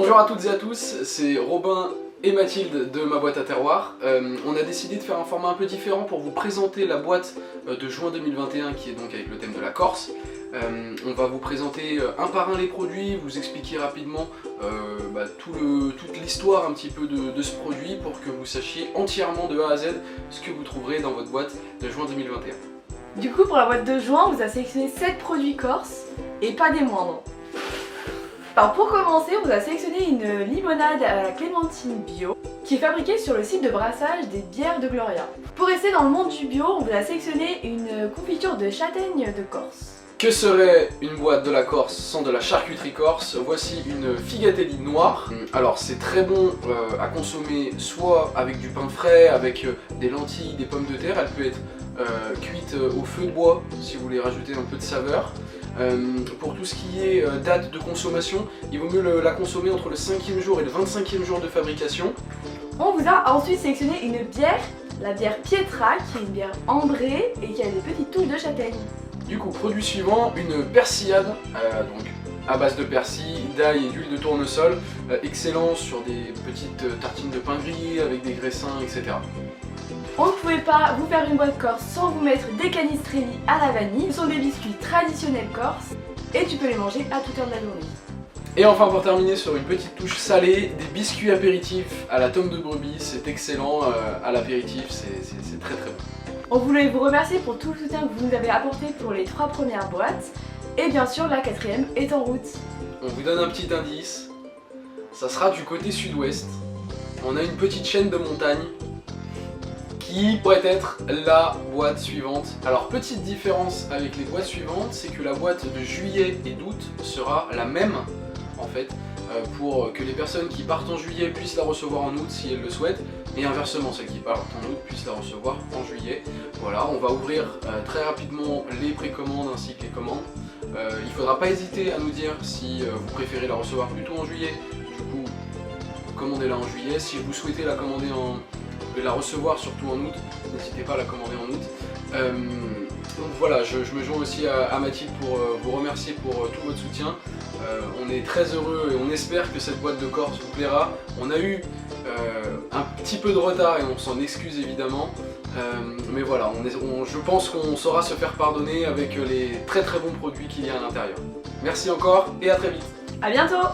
Bonjour à toutes et à tous, c'est Robin et Mathilde de Ma Boîte à Terroir. On a décidé de faire un format un peu différent pour vous présenter la boîte de juin 2021 qui est donc avec le thème de la Corse. On va vous présenter un par un les produits, vous expliquer rapidement toute l'histoire un petit peu de ce produit pour que vous sachiez entièrement de A à Z ce que vous trouverez dans votre boîte de juin 2021. Du coup, pour la boîte de juin, on vous a sélectionné 7 produits corses et pas des moindres. Alors pour commencer, on vous a sélectionné une limonade à la clémentine bio qui est fabriquée sur le site de brassage des bières de Gloria. Pour rester dans le monde du bio, on vous a sélectionné une confiture de châtaigne de Corse. Que serait une boîte de la Corse sans de la charcuterie corse? Voici une figatelli noire. Alors c'est très bon à consommer soit avec du pain frais, avec des lentilles, des pommes de terre. Elle peut être cuite au feu de bois si vous voulez rajouter un peu de saveur. Pour tout ce qui est date de consommation, il vaut mieux la consommer entre le 5e jour et le 25e jour de fabrication. On vous a ensuite sélectionné une bière, la bière Pietra, qui est une bière ambrée et qui a des petites touches de châtaigne. Du coup, produit suivant, une persillade, donc à base de persil, d'ail et d'huile de tournesol, excellent sur des petites tartines de pain grillé avec des graissins, etc. On ne pouvait pas vous faire une boîte corse sans vous mettre des canistrelli à la vanille. Ce sont des biscuits traditionnels corses et tu peux les manger à toute heure de la journée. Et enfin pour terminer sur une petite touche salée, des biscuits apéritifs à la tome de brebis, c'est excellent à l'apéritif, c'est très très bon. On voulait vous remercier pour tout le soutien que vous nous avez apporté pour les 3 premières boîtes. Et bien sûr, la 4e est en route. On vous donne un petit indice, ça sera du côté sud-ouest. On a une petite chaîne de montagnes qui pourrait être la boîte suivante. Alors petite différence avec les boîtes suivantes, c'est que la boîte de juillet et d'août sera la même en fait, pour que les personnes qui partent en juillet puissent la recevoir en août si elles le souhaitent, et inversement, celles qui partent en août puissent la recevoir en juillet. Voilà, on va ouvrir très rapidement les précommandes ainsi que les commandes. Il ne faudra pas hésiter à nous dire si vous préférez la recevoir plutôt en juillet, du coup commandez-la en juillet. Si vous souhaitez la commander la recevoir surtout en août, n'hésitez pas à la commander en août. Donc voilà, je me joins aussi à Mathilde pour vous remercier pour tout votre soutien. On est très heureux et on espère que cette boîte de Corse vous plaira. On a eu un petit peu de retard et on s'en excuse évidemment. Mais voilà, je pense qu'on saura se faire pardonner avec les très très bons produits qu'il y a à l'intérieur. Merci encore et à très vite. A bientôt!